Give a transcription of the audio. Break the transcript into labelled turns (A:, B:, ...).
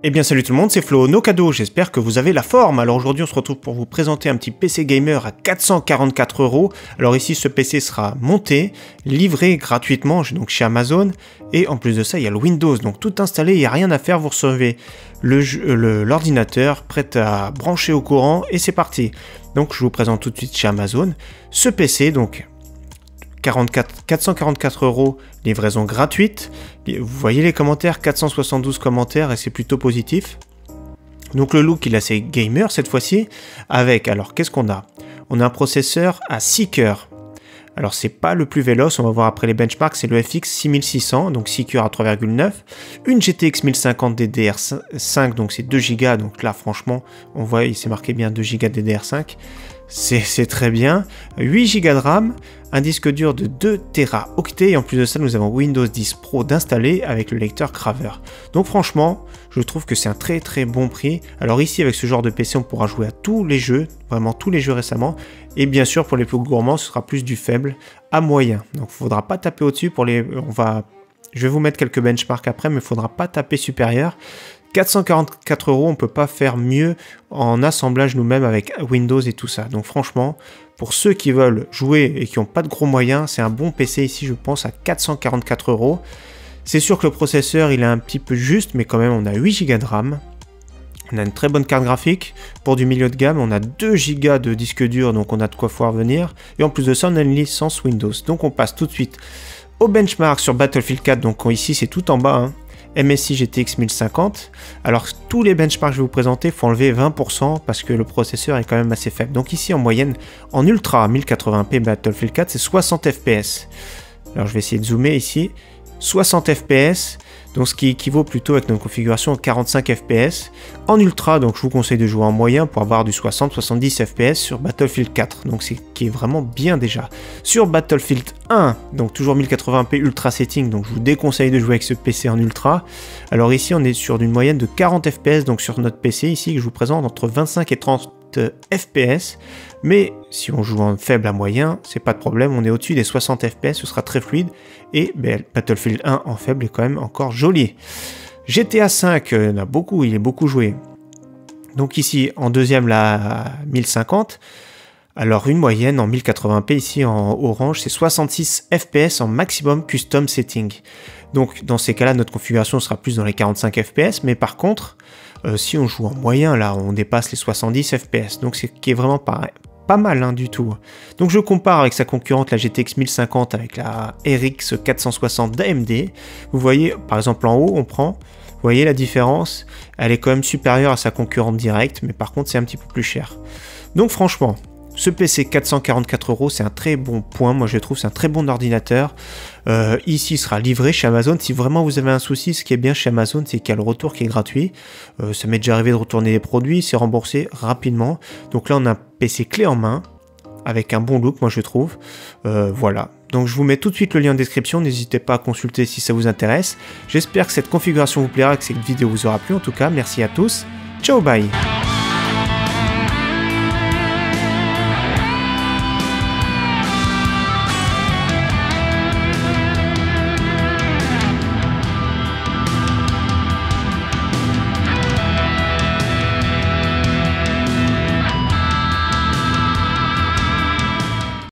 A: Eh bien salut tout le monde, c'est Flo, nos cadeaux, j'espère que vous avez la forme. Alors aujourd'hui on se retrouve pour vous présenter un petit PC gamer à 444 €. Alors ici ce PC sera monté, livré gratuitement donc chez Amazon. Et en plus de ça il y a le Windows, donc tout installé, il n'y a rien à faire, vous recevez l'ordinateur prêt à brancher au courant et c'est parti. Donc je vous présente tout de suite chez Amazon ce PC, donc 444 €, livraison gratuite. Vous voyez les commentaires, 472 commentaires et c'est plutôt positif. Donc le look il est assez gamer cette fois-ci. Avec, alors qu'est-ce qu'on a? On a un processeur à 6 cœurs. Alors c'est pas le plus véloce, on va voir après les benchmarks, c'est le FX 6600, donc 6 cœurs à 3,9. Une GTX 1050 DDR5, donc c'est 2 Go, donc là franchement, on voit, il s'est marqué bien 2 Go DDR5. C'est très bien. 8 Go de RAM, un disque dur de 2 Teraoctets et en plus de ça nous avons Windows 10 Pro d'installer avec le lecteur graveur. Donc franchement je trouve que c'est un très bon prix. Alors ici avec ce genre de PC on pourra jouer à tous les jeux, vraiment tous les jeux récemment, et bien sûr pour les plus gourmands ce sera plus du faible à moyen. Donc il ne faudra pas taper au-dessus pour les... Je vais vous mettre quelques benchmarks après mais il ne faudra pas taper supérieur. 444 €, on ne peut pas faire mieux en assemblage nous-mêmes avec Windows et tout ça. Donc franchement, pour ceux qui veulent jouer et qui n'ont pas de gros moyens, c'est un bon PC ici, je pense, à 444 €. C'est sûr que le processeur, il est un petit peu juste, mais quand même, on a 8 Go de RAM. On a une très bonne carte graphique. Pour du milieu de gamme, on a 2 Go de disque dur, donc on a de quoi pouvoir venir. Et en plus de ça, on a une licence Windows. Donc on passe tout de suite au benchmark sur Battlefield 4. Donc ici, c'est tout en bas, hein. MSI GTX 1050. Alors tous les benchmarks que je vais vous présenter, il faut enlever 20% parce que le processeur est quand même assez faible. Donc ici en moyenne, en ultra 1080p Battlefield 4, c'est 60 fps. Alors je vais essayer de zoomer ici. 60 fps, donc ce qui équivaut plutôt avec notre configuration à 45 fps. En ultra, donc je vous conseille de jouer en moyen pour avoir du 60-70 fps sur Battlefield 4, donc c'est qui est vraiment bien déjà. Sur Battlefield 1, donc toujours 1080p ultra setting, donc je vous déconseille de jouer avec ce PC en ultra. Alors ici on est sur une moyenne de 40 fps, donc sur notre PC ici que je vous présente entre 25 et 30 fps, mais si on joue en faible à moyen, c'est pas de problème, on est au-dessus des 60 fps, ce sera très fluide, et Battlefield 1 en faible est quand même encore joli. GTA 5, il est beaucoup joué. Donc ici, en deuxième, la 1050, alors une moyenne en 1080p, ici en orange, c'est 66 fps en maximum custom setting. Donc dans ces cas-là, notre configuration sera plus dans les 45 fps, mais par contre, si on joue en moyen, là, on dépasse les 70 fps, donc c'est qui est vraiment pas mal hein, du tout. Donc je compare avec sa concurrente, la GTX 1050, avec la RX 460 d'AMD. Vous voyez, par exemple en haut, vous voyez la différence, elle est quand même supérieure à sa concurrente directe, mais par contre c'est un petit peu plus cher. Donc franchement, ce PC 444 €, c'est un très bon point, moi je trouve, c'est un très bon ordinateur. Ici, il sera livré chez Amazon. Si vraiment vous avez un souci, ce qui est bien chez Amazon, c'est qu'il y a le retour qui est gratuit. Ça m'est déjà arrivé de retourner les produits, c'est remboursé rapidement. Donc là, on a un PC clé en main, avec un bon look, moi je trouve. Voilà. Donc je vous mets tout de suite le lien en description, n'hésitez pas à consulter si ça vous intéresse. J'espère que cette configuration vous plaira, que cette vidéo vous aura plu. En tout cas, merci à tous. Ciao, bye!